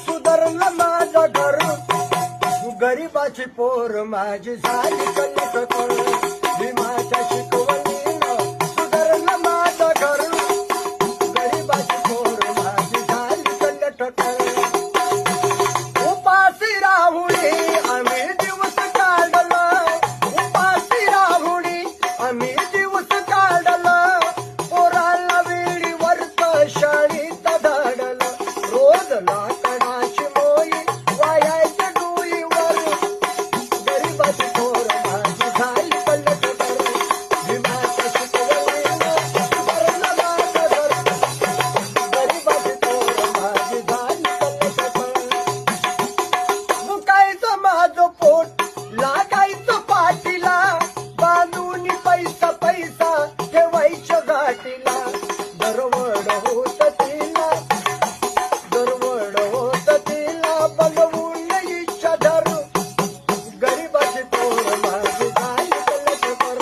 सुधारलं माझं घर, गरीबाची पोर माझी झाली कलककर. भीमाच्या शिकवणीनं सुधारलं माझं घर, गरीबाची पोर माझी झाली कलककर. उपाशी राहुणी आम्ही दिवस काढलं, उपाशी राहुणी आम्ही दिवस काढलं. पोराला वेळीवरच शाळेत धाडलं, रोज लाकडाची मोई वायाच्या डोईवर. गरीबाची पोर माझी झाली कलककर. भीमाच्या शिकवणीनं सुधारलं माझं घर, गरीबाची पोर माझी झाली कलककर. मुकायचं माझं पोट लागायचं पाठीला, बांधून पैसा पैसा ठेवायच्या गाठीला. दरवड होत तिला, दरवड होत तिला, बनवून इच्छा धरू. गरीबाची पोर माझी झाली कलककर.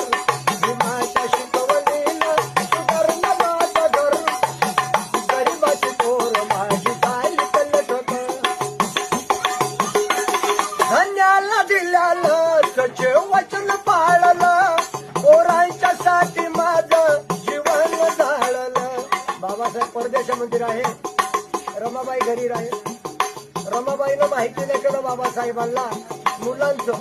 भीमाच्या शिकवणीनं सुधारलं माझं घर, गरीबाची पोर माझी झाली कलककर. धन्याला दिल्यालं सचे वचन पाळलं, पोरांच्या साठी माझं जीवन जाळलं. बाबासाहेब परदेशामध्ये आहे, रमाबाई घरी राहे. रमाबाईनं माहिती नाही केलं बाबासाहेबांना मुलांचं.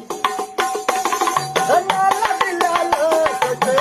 धन्याला दिल्यालं सचे